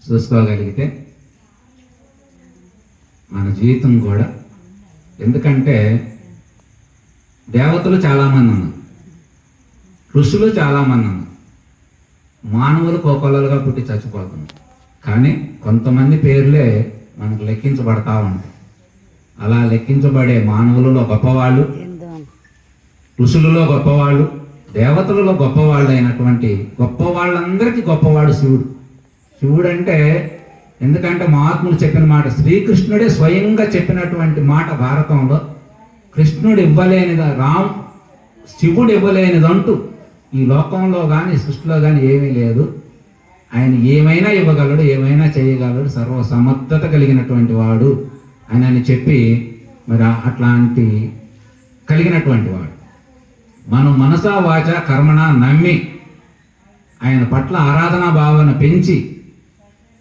చూసుకోగలిగితే మన జీవితం కూడా, ఎందుకంటే దేవతలు చాలామంది ఉన్నారు, ఋషులు చాలామంది ఉన్నారు, మానవులు కోకొల్లలుగా పుట్టి చచ్చిపోతున్నారు. కానీ కొంతమంది పేర్లే మనకు లెక్కించబడతా ఉంటాయి. అలా లెక్కించబడే మానవులలో గొప్పవాళ్ళు, ఋషులలో గొప్పవాళ్ళు, దేవతలలో గొప్పవాళ్ళు అయినటువంటి గొప్పవాళ్ళందరికీ గొప్పవాడు శివుడు. శివుడు అంటే, ఎందుకంటే మహాత్ములు చెప్పిన మాట, శ్రీకృష్ణుడే స్వయంగా చెప్పినటువంటి మాట భారతంలో, కృష్ణుడు ఇవ్వలేనిదా, శివుడు ఇవ్వలేనిదంటూ ఈ లోకంలో కానీ సృష్టిలో కానీ ఏమీ లేదు. ఆయన ఏమైనా ఇవ్వగలడు, ఏమైనా చేయగలడు, సర్వసమర్థత కలిగినటువంటి వాడు అని చెప్పి, మరి అట్లాంటి కలిగినటువంటి వాడు మనం మనసా వాచ కర్మణ నమ్మి ఆయన పట్ల ఆరాధనా భావన పెంచి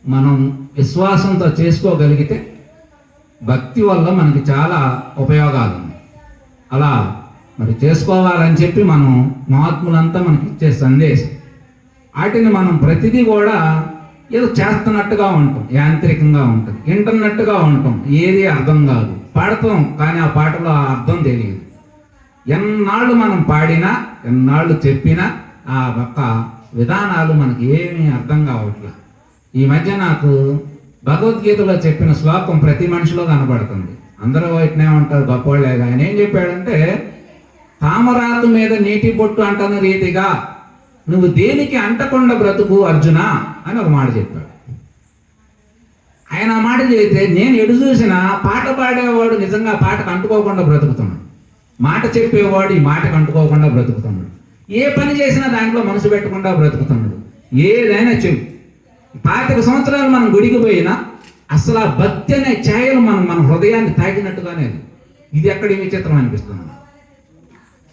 మనం విశ్వాసంతో చేసుకోగలిగితే భక్తి వల్ల మనకి చాలా ఉపయోగాలు ఉన్నాయి. అలా మరి చేసుకోవాలని చెప్పి మనం మహాత్ములంతా మనకి ఇచ్చే సందేశం. వాటిని మనం ప్రతిదీ కూడా ఏదో చేస్తున్నట్టుగా ఉంటాం, యాంత్రికంగా ఉంటుంది, వింటున్నట్టుగా ఉంటాం, ఏది అర్థం కాదు. పాడతాం కానీ ఆ పాటలో ఆ అర్థం తెలియదు. ఎన్నాళ్ళు మనం పాడినా, ఎన్నాళ్ళు చెప్పినా ఆ ఒక్క విధానాలు మనకి ఏమీ అర్థం కావట్లేదు. ఈ మధ్య నాకు భగవద్గీతలో చెప్పిన శ్లోకం ప్రతి మనిషిలో కనబడుతుంది. అందరూ వాటినే ఉంటారు గొప్పవాళ్ళే. ఆయన ఏం చెప్పాడంటే, తామరాకు మీద నీటి బొట్టు అంటన రీతిగా నువ్వు దేనికి అంటకుండా బ్రతుకు అర్జున అని ఒక మాట చెప్పాడు. ఆయన ఆ మాట చెబితే నేను ఎడు చూసినా పాట పాడేవాడు నిజంగా పాటకు అంటుకోకుండా బ్రతుకుతున్నాడు, మాట చెప్పేవాడు ఈ మాటకు అంటుకోకుండా బ్రతుకుతున్నాడు, ఏ పని చేసినా దాంట్లో మనసు పెట్టకుండా బ్రతుకుతున్నాడు. ఏదైనా చెప్పు, 25 సంవత్సరాలు మనం గుడికి పోయినా అసలు ఆ భక్తి అనే ఛాయలు మన హృదయాన్ని తాకినట్టుగానే. ఇది ఎక్కడి విచిత్రం అనిపిస్తుంది.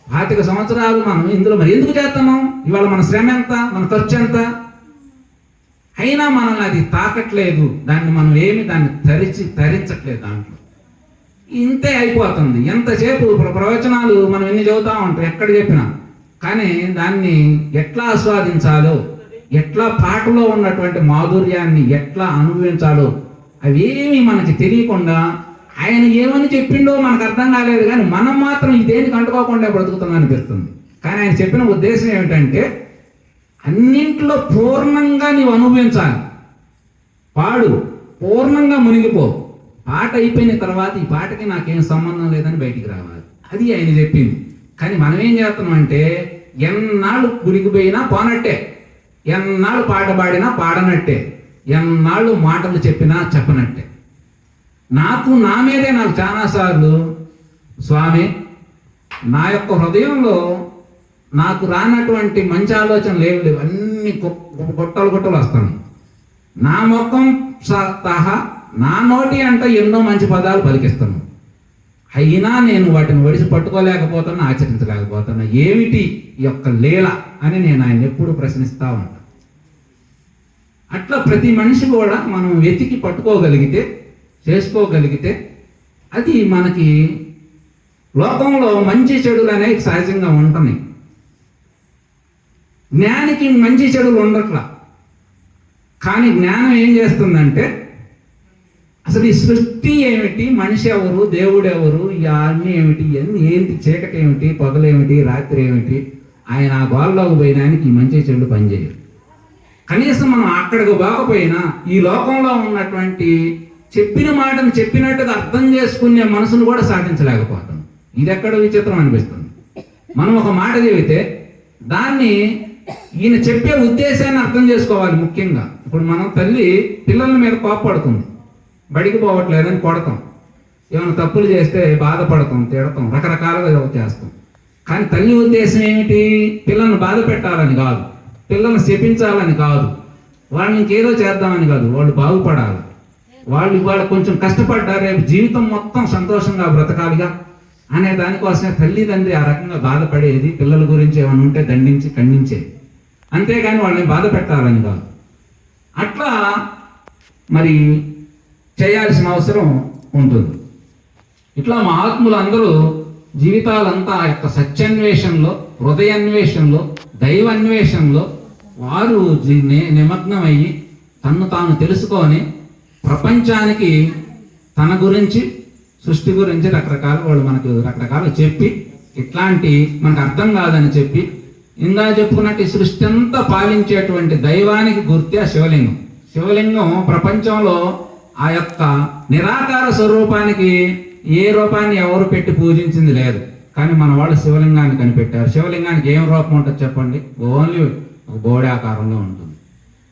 25 సంవత్సరాలు మనం ఇందులో మరి ఎందుకు చేస్తాము? ఇవాళ మన శ్రమ ఎంత, మన ఖర్చు ఎంత, అయినా మనల్ని అది తాకట్లేదు. దాన్ని మనం దాన్ని తరించట్లేదు. దాంట్లో ఇంతే అయిపోతుంది. ఎంతసేపు ప్రవచనాలు మనం ఎన్ని చదువుతూ ఉంటాం, ఎక్కడ చెప్పినా, కానీ దాన్ని ఎట్లా ఆస్వాదించాలో, ఎట్లా పాటలో ఉన్నటువంటి మాధుర్యాన్ని ఎట్లా అనుభవించాలో అవేమీ మనకి తెలియకుండా, ఆయన ఏమని చెప్పిండో మనకు అర్థం కాలేదు, కానీ మనం మాత్రం దేనికి అంటుకోకుండా బ్రతుకుతున్నాం అనిపిస్తుంది. కానీ ఆయన చెప్పిన ఉద్దేశం ఏమిటంటే, అన్నింట్లో పూర్ణంగా నీవు అనుభవించాలి. పాడు, పూర్ణంగా మునిగిపో. పాట అయిపోయిన తర్వాత ఈ పాటకి నాకేం సంబంధం లేదని బయటికి రావాలి. అది ఆయన చెప్పింది. కానీ మనం ఏం చేస్తున్నాం అంటే, ఎన్నాళ్ళు గుడికి పోయినా పోనట్టే, ఎన్నాళ్ళు పాట పాడినా పాడనట్టే, ఎన్నాళ్ళు మాటలు చెప్పినా చెప్పనట్టే. నా మీదే నాకు చాలాసార్లు, స్వామి నా యొక్క హృదయంలో నాకు రానటువంటి మంచి ఆలోచనలు లేవు, అన్ని గుట్టలు వస్తాను. నా ముఖం సహా నా నోటి అంటే ఎన్నో మంచి పదాలు పలికిస్తాను, అయినా నేను వాటిని ఒడిసి పట్టుకోలేకపోతున్నా, ఆచరించలేకపోతున్నా. ఏమిటి ఈ యొక్క లీల అని నేను ఆయన ఎప్పుడు ప్రశ్నిస్తూ ఉంటాను. అట్లా ప్రతి మనిషి కూడా మనం వెతికి పట్టుకోగలిగితే, చేసుకోగలిగితే, అది మనకి లోకంలో మంచి చెడులు అనేవి సహజంగా ఉంటున్నాయి. జ్ఞానికి మంచి చెడులు ఉండట్లా. కానీ జ్ఞానం ఏం చేస్తుందంటే, అసలు ఈ సృష్టి ఏమిటి, మనిషి ఎవరు, దేవుడు ఎవరు, ఇవన్నీ ఏమిటి, ఏంటి, చీకటి ఏమిటి, పగలేమిటి, రాత్రి ఏమిటి, ఆయన ఆ గోల్లోకి పోయినానికి ఈ మంచి చెడు పనిచేయరు. కనీసం మనం అక్కడికి పోకపోయినా ఈ లోకంలో ఉన్నటువంటి చెప్పిన మాటను చెప్పినట్టుగా అర్థం చేసుకునే మనసును కూడా సాధించలేకపోతాం. ఇది ఎక్కడ విచిత్రం అనిపిస్తుంది. మనం ఒక మాట చెబితే దాన్ని ఈయన చెప్పే ఉద్దేశాన్ని అర్థం చేసుకోవాలి. ముఖ్యంగా ఇప్పుడు మనం తల్లి పిల్లల మీద కోపపడుతుంది, బడికి పోవట్లేదని కొడతాం, ఏమైనా తప్పులు చేస్తే బాధపడతాం, తిడతాం, రకరకాలుగా చేస్తాం. కానీ తల్లి ఉద్దేశం ఏమిటి? పిల్లల్ని బాధ పెట్టాలని కాదు, పిల్లల్ని శపించాలని కాదు, వాళ్ళని ఇంకేదో చేద్దామని కాదు, వాళ్ళు బాగుపడాలి, వాళ్ళు ఇవాళ కొంచెం కష్టపడ్డారు, రేపు జీవితం మొత్తం సంతోషంగా బ్రతకాలిగా అనే దానికోసమే తల్లిదండ్రి ఆ రకంగా బాధపడేది. పిల్లల గురించి ఏమైనా ఉంటే దండించి ఖండించేది, అంతేగాని వాళ్ళని బాధ పెట్టాలని కాదు. అట్లా మరి చేయాల్సిన అవసరం ఉంటుంది. ఇట్లా మహాత్ములు అందరూ జీవితాలంతా ఆ యొక్క సత్యాన్వేషణలో, హృదయాన్వేషణలో, దైవాన్వేషణలో వారు నిమగ్నమయ్యి తన్ను తాను తెలుసుకొని ప్రపంచానికి తన గురించి సృష్టి గురించి రకరకాల వాళ్ళు మనకు రకరకాలు చెప్పి ఇట్లాంటి మనకు అర్థం కాదని చెప్పి ఇందా చెప్పుకున్నట్టు ఈ సృష్టి అంతా పాలించేటువంటి దైవానికి గుర్తే ఆ శివలింగం. శివలింగం ప్రపంచంలో ఆ యొక్క నిరాకార స్వరూపానికి ఏ రూపాన్ని ఎవరు పెట్టి పూజించింది లేదు. కానీ మన వాళ్ళు శివలింగాన్ని కనిపెట్టారు. శివలింగానికి ఏం రూపం ఉంటుంది చెప్పండి? ఓన్లీ ఒక బోడి ఆకారంలో ఉంటుంది.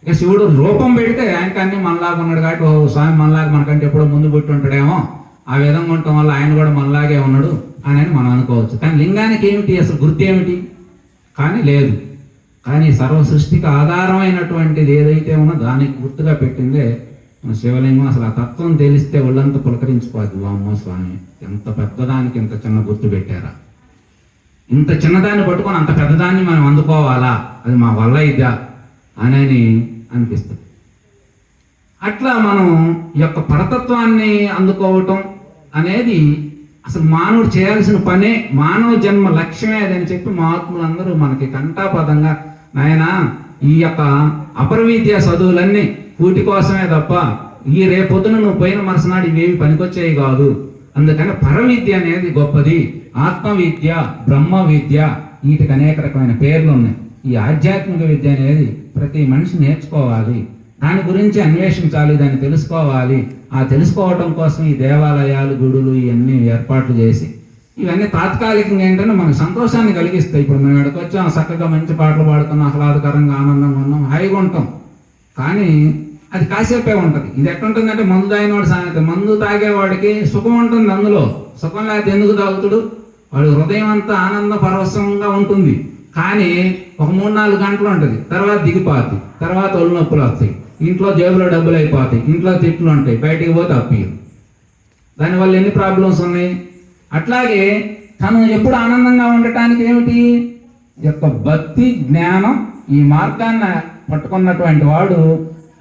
ఇక శివుడు రూపం పెడితే ఆయనకి అన్ని మనలాగా ఉన్నాడు కాబట్టి ఓ స్వామి మనలాగా మనకంటే ఎప్పుడో ముందు పుట్టి ఉంటాడేమో, ఆ విధంగా ఉండటం వల్ల ఆయన కూడా మనలాగే ఉన్నాడు అని మనం అనుకోవచ్చు. కానీ లింగానికి ఏమిటి అసలు గుర్తు ఏమిటి? కానీ లేదు. కానీ సర్వ సృష్టికి ఆధారమైనటువంటిది ఏదైతే ఉన్నదో దానికి గుర్తుగా పెట్టిందే మన శివలింగం. అసలు ఆ తత్వం తెలిస్తే ఒళ్ళంతా పులకరించిపోద్ది. వామ్మో స్వామి, ఎంత పెద్దదానికి ఇంత చిన్న గుర్తు పెట్టారా, ఇంత చిన్నదాన్ని పట్టుకొని అంత పెద్దదాన్ని మనం అందుకోవాలా, అది మా వల్ల ఇదా అని అనిపిస్తుంది. అట్లా మనం ఈ యొక్క పరతత్వాన్ని అందుకోవటం అనేది అసలు మానవుడు చేయాల్సిన పనే, మానవ జన్మ లక్ష్యమే అదని చెప్పి మహాత్ములందరూ మనకి కంఠాపదంగా, నాయనా ఈ యొక్క అపరవిద్య చదువులన్నీ కూటి కోసమే తప్ప ఈ రేపొద్దున నువ్వు పోయిన మనసునాడు ఇవేవి పనికొచ్చేవి కాదు. అందుకని పరవిద్య అనేది గొప్పది. ఆత్మవిద్య, బ్రహ్మ విద్య, వీటికి అనేక రకమైన పేర్లు ఉన్నాయి. ఈ ఆధ్యాత్మిక విద్య అనేది ప్రతి మనిషి నేర్చుకోవాలి, దాని గురించి అన్వేషించాలి, దాన్ని తెలుసుకోవాలి. ఆ తెలుసుకోవటం కోసం ఈ దేవాలయాలు, గుడులు ఇవన్నీ ఏర్పాట్లు చేసి ఇవన్నీ తాత్కాలికంగా ఏంటంటే మనకు సంతోషాన్ని కలిగిస్తాయి. ఇప్పుడు మేము ఎక్కడికి వచ్చాం, చక్కగా మంచి పాటలు పాడుతున్నాం, ఆహ్లాదకరంగా ఆనందంగా ఉన్నాం, హాయిగా ఉంటాం. కానీ అది కాసేపే ఉంటుంది. ఇది ఎట్లుంటుందంటే మందు తాగినవాడు సామెత, మందు తాగేవాడికి సుఖం ఉంటుంది, అందులో సుఖం లేకపోతే ఎందుకు తాగుతాడు? వాడు హృదయం అంతా ఆనంద పరవశంగా ఉంటుంది. కానీ ఒక 3-4 గంటలు ఉంటుంది, తర్వాత దిగిపోద్ది, తర్వాత ఒళ్ళు నొప్పులు వస్తాయి, ఇంట్లో జేబులో డబ్బులు అయిపోతాయి, ఇంట్లో తిట్లు ఉంటాయి, బయటికి పోతే అప్పియదు. దానివల్ల ఎన్ని ప్రాబ్లమ్స్ ఉన్నాయి. అట్లాగే తను ఎప్పుడు ఆనందంగా ఉండటానికి ఏమిటి? యొక్క భక్తి, జ్ఞానం, ఈ మార్గాన్ని పట్టుకున్నటువంటి వాడు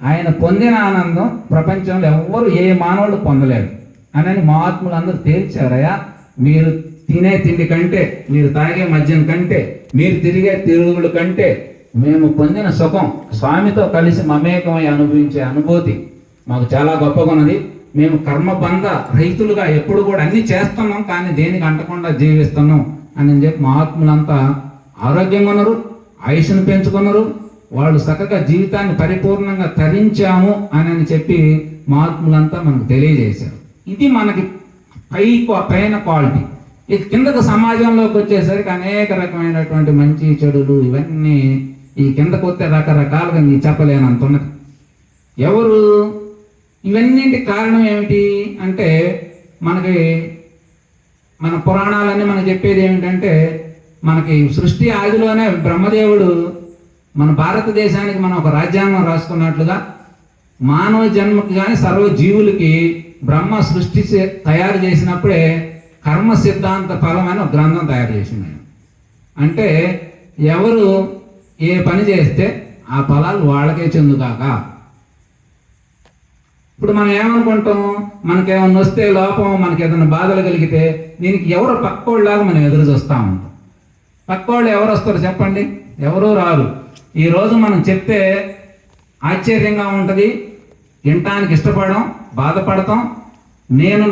ఆయన పొందిన ఆనందం ప్రపంచంలో ఎవ్వరు ఏ మానవుడు పొందలేడు అని మహాత్ములు అందరూ తేల్చారయ్యా. మీరు తినే తిండి కంటే, మీరు తాగే మద్యం కంటే, మీరు తిరిగే తిరుగుల కంటే మేము పొందిన సుఖం, స్వామితో కలిసి మమేకమై అనుభవించే అనుభూతి మాకు చాలా గొప్పగా ఉన్నది. మేము కర్మబంధ రైతులుగా ఎప్పుడు కూడా అన్ని చేస్తున్నాం, కానీ దేనికి అంటకుండా జీవిస్తున్నాం అని చెప్పి మహాత్ములంతా ఆరోగ్యంగా ఉన్నారు, ఆయుష్ను పెంచుకున్నారు. వాళ్ళు చక్కగా జీవితాన్ని పరిపూర్ణంగా తరించాము అని చెప్పి మహాత్ములంతా మనకు తెలియజేశారు. ఇది మనకి పైన క్వాలిటీ. ఇక కిందకు సమాజంలోకి వచ్చేసరికి అనేక రకమైనటువంటి మంచి చెడులు ఇవన్నీ ఈ కిందకు వస్తే రకరకాలుగా నీ చెప్పలేనంత ఉన్నది. ఎవరు ఇవన్నింటి కారణం ఏమిటి అంటే మనకి మన పురాణాలన్నీ మనకు చెప్పేది ఏమిటంటే, మనకి సృష్టి ఆదిలోనే బ్రహ్మదేవుడు మన భారతదేశానికి మనం ఒక రాజ్యాంగం రాసుకున్నట్లుగా మానవ జన్మకి కానీ సర్వ జీవులకి బ్రహ్మ సృష్టి తయారు చేసినప్పుడే కర్మ సిద్ధాంత ఫలం అని ఒక గ్రంథం తయారు చేసింది. అంటే ఎవరు ఏ పని చేస్తే ఆ ఫలాలు వాళ్ళకే చెందుగాక. ఇప్పుడు మనం ఏమనుకుంటాం, మనకేమన్నా వస్తే లోపం, మనకి ఏదైనా బాధలు కలిగితే దీనికి ఎవరు పక్కోళ్ళలాగా మనం ఎదురు చూస్తూ ఉంటాం. పక్కోళ్ళు ఎవరు వస్తారు చెప్పండి? ఎవరూ రారు. ఈరోజు మనం చెప్తే ఆశ్చర్యంగా ఉంటుంది, వినటానికి ఇష్టపడడం, బాధపడతాం, నేను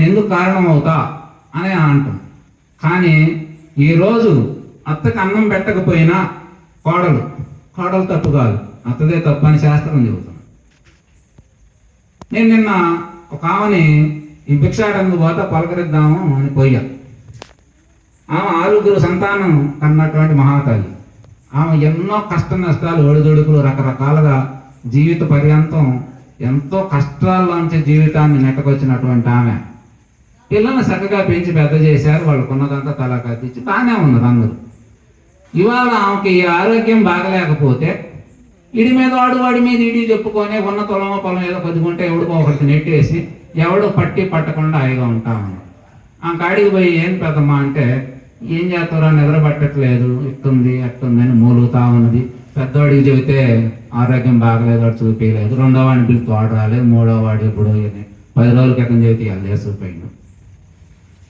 ఎందుకు కారణం అవుతా అని అంటాం. కానీ ఈరోజు అత్తకి అన్నం పెట్టకపోయినా కోడలు తప్పు కాదు, అత్తదే తప్పు అని శాస్త్రం చెబుతాం. నేను నిన్న ఒక ఆమెని ఈ భిక్షాటందుకు పోతా పలకరిద్దాము అని పోయా. ఆమె 6 సంతానం కన్నటువంటి మహాతల్లి. ఆమె ఎన్నో కష్ట నష్టాలు, ఒడిదుడుకులు, రకరకాలుగా జీవిత పర్యంతం ఎంతో కష్టాల్లోంచి జీవితాన్ని నెట్టకొచ్చినటువంటి ఆమె. పిల్లల్ని చక్కగా పెంచి పెద్ద చేశారు, వాళ్ళకున్నదంతా తలా కత్తించి బాగానే ఉన్నారు అందరూ. ఇవాళ ఆమెకి ఆరోగ్యం బాగలేకపోతే ఇడి మీద వాడి మీద ఇడి చెప్పుకొని ఉన్న పొలం ఏదో కొద్దిగుంటే ఎవడికో ఒకరికి నెట్టేసి ఎవడు పట్టకుండా హాయిగా ఉంటామన్నారు. ఆ కాడికి పోయి ఏం పెద్దమ్మా అంటే, ఏం చేస్తారో నిద్ర పట్టట్లేదు, ఇట్టుంది అట్టుంది అని మూలుగుతా ఉన్నది. పెద్దవాడికి చెబితే ఆరోగ్యం బాగలేదు, వాడు చూపించలేదు. 2వ వాడిని పిలిచి వాడు రాలేదు, 3వ వాడు ఎప్పుడు 10 రోజుల క్రితం చెబితే వాళ్ళు చూపించు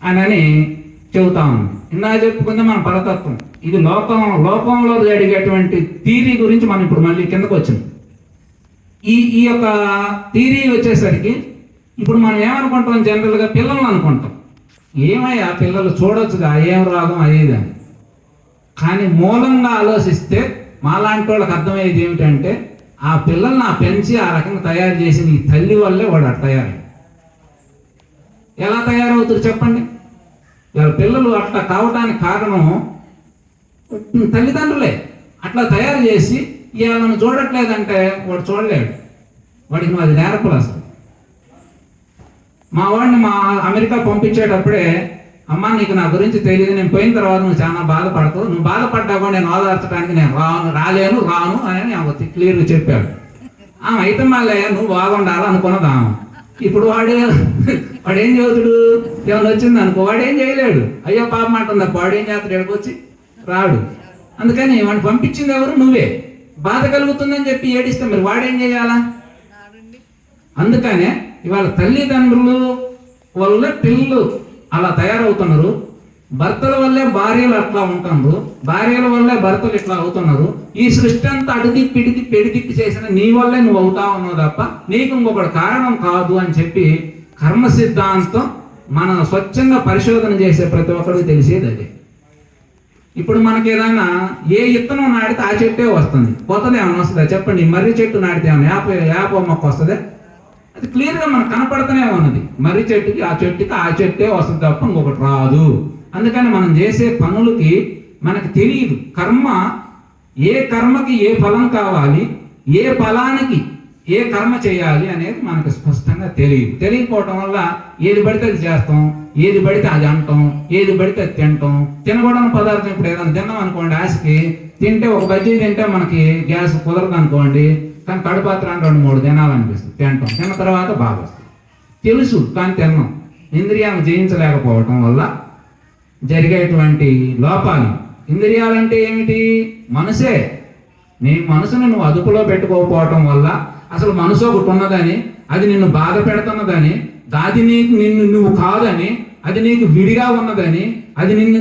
అని చెబుతా ఉంది. ఇందా చెప్పుకుంటే మన పరతత్వం, ఇది లోకంలో జరిగేటువంటి థీరీ గురించి మనం ఇప్పుడు మళ్ళీ కిందకు వచ్చింది. ఈ యొక్క థియరీ వచ్చేసరికి ఇప్పుడు మనం ఏమనుకుంటాం, జనరల్గా పిల్లల్ని అనుకుంటాం, ఏమయ్యా పిల్లలు చూడొచ్చుగా, ఏం రోగం అయ్యేదని. కానీ మూలంగా ఆలోచిస్తే మాలాంటి వాళ్ళకి అర్థమయ్యేది ఏమిటంటే, ఆ పిల్లల్ని పెంచి ఆ రకంగా తయారు చేసిన ఈ తల్లి వల్లే వాడు అట్లా తయారయ్యాడు. ఎలా తయారవుతారు చెప్పండి? ఇలా పిల్లలు అట్లా కావటానికి కారణం తల్లిదండ్రులే. అట్లా తయారు చేసి వాళ్ళని చూడట్లేదంటే వాడు చూడలేడు, వాడికి నువ్వు అది నేర్పలు. అసలు మా వాడిని అమెరికా పంపించేటప్పుడే, అమ్మ నీకు నా గురించి తెలియదు, నేను పోయిన తర్వాత నువ్వు చాలా బాధపడతావు, నువ్వు బాధపడ్డా కూడా నేను ఓదార్చడానికి నేను రాను అని ఆమె క్లియర్గా చెప్పాడు. ఆమె అయితే మళ్ళీ నువ్వు బాగుండాలి అనుకున్నది ఆమె. ఇప్పుడు వాడు ఏం చదువుతాడు, ఏమైనా వచ్చింది అనుకో వాడు ఏం చేయలేడు, అయ్యో పాపం అంటుంది, వాడు ఏం చేస్తాడు, ఇక్కడికి వచ్చి రాడు. అందుకని వాడిని పంపించింది ఎవరు? నువ్వే. బాధ కలుగుతుందని చెప్పి ఏడిస్తే మరి వాడేం చేయాలా? అందుకనే ఇవాళ తల్లిదండ్రులు వల్ల పిల్లలు అలా తయారవుతున్నారు, భర్తల వల్లే భార్యలు అట్లా ఉంటున్నారు, భార్యల వల్లే భర్తలు ఇట్లా అవుతున్నారు. ఈ సృష్టి అంతా అడిదిప్పి పెడిదిప్పి చేసిన నీ వల్లే నువ్వు అవుతా ఉన్నావు తప్ప నీకు ఇంకొకటి కారణం కాదు అని చెప్పి కర్మ సిద్ధాంతం మన స్వచ్ఛంగా పరిశోధన చేసే ప్రతి ఒక్కరికి తెలిసేది అదే. ఇప్పుడు మనకి ఏదైనా ఏ ఇత్తనం నాటితే ఆ చెట్టే వస్తుంది, కొత్తది ఏమైనా వస్తుందా చెప్పండి? మర్రి చెట్టు నాటితే ఏమైనా యాప మొక్క వస్తుంది? అది క్లియర్గా మనకు కనపడుతూనే ఉన్నది. మర్రి చెట్టుకి ఆ చెట్టే వస్తుంది తప్ప ఇంకొకటి రాదు. అందుకని మనం చేసే పనులకి మనకి తెలియదు. ఏ కర్మకి ఏ ఫలం కావాలి, ఏ ఫలానికి ఏ కర్మ చేయాలి అనేది మనకు స్పష్టంగా తెలియకపోవటం వల్ల ఏది పడితే అది చేస్తాం, ఏది పడితే అది అంటాం, ఏది పడితే అది తింటాం. తినకూడని పదార్థం ఇప్పుడు ఏదైనా తిన్నాం అనుకోండి, ఆశకి తింటే ఒక బజ్జీ తింటే మనకి గ్యాస్ కుదరదు అనుకోండి, కానీ కడుపాత్ర 2-3 తినాలనిపిస్తుంది, తింటాం. తిన్న తర్వాత బాగా వస్తుంది, తెలుసు కానీ తిన్నాం. ఇంద్రియాలను జయించలేకపోవటం వల్ల జరిగేటువంటి లోపాలు. ఇంద్రియాలంటే ఏమిటి? మనసే. నీ మనసును నువ్వు అదుపులో పెట్టుకోకపోవటం వల్ల, అసలు మనసు ఒకటి ఉన్నదని, అది నిన్ను బాధ పెడుతున్నదని, అది నిన్ను నువ్వు కాదని, అది నీకు విడిగా ఉన్నదని, అది నిన్ను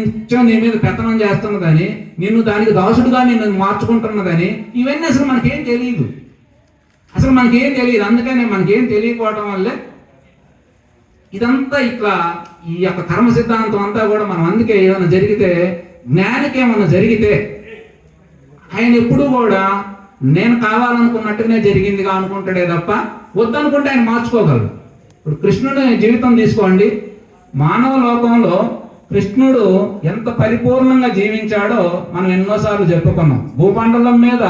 నీ మీద పెత్తనం చేస్తున్నదని, నిన్ను దానికి దాసుడుగా నిన్ను మార్చుకుంటున్నదని, ఇవన్నీ అసలు మనకేం తెలియదు. అందుకని మనకేం తెలియకపోవటం వల్లే ఇదంతా ఇట్లా ఈ యొక్క కర్మ సిద్ధాంతం అంతా కూడా మనం. అందుకే ఏమైనా జరిగితే, జ్ఞానికి ఏమన్నా జరిగితే ఆయన ఎప్పుడూ కూడా నేను కావాలనుకున్నట్టునే జరిగిందిగా అనుకుంటాడే తప్ప వద్దనుకుంటే ఆయన మార్చుకోగలరు. ఇప్పుడు కృష్ణుడి జీవితం తీసుకోండి. మానవ లోకంలో కృష్ణుడు ఎంత పరిపూర్ణంగా జీవించాడో మనం ఎన్నోసార్లు చెప్పుకున్నాం. భూమండలం మీద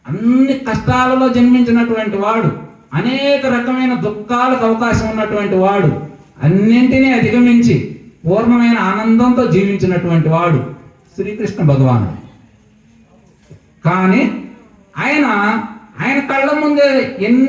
అన్ని కష్టాలలో జన్మించినటువంటి వాడు, అనేక రకమైన దుఃఖాలకు అవకాశం ఉన్నటువంటి వాడు, అన్నింటినీ అధిగమించి పూర్ణమైన ఆనందంతో జీవించినటువంటి వాడు శ్రీకృష్ణ భగవానుడు. కానీ ఆయన కళ్ళ ముందే ఎన్ని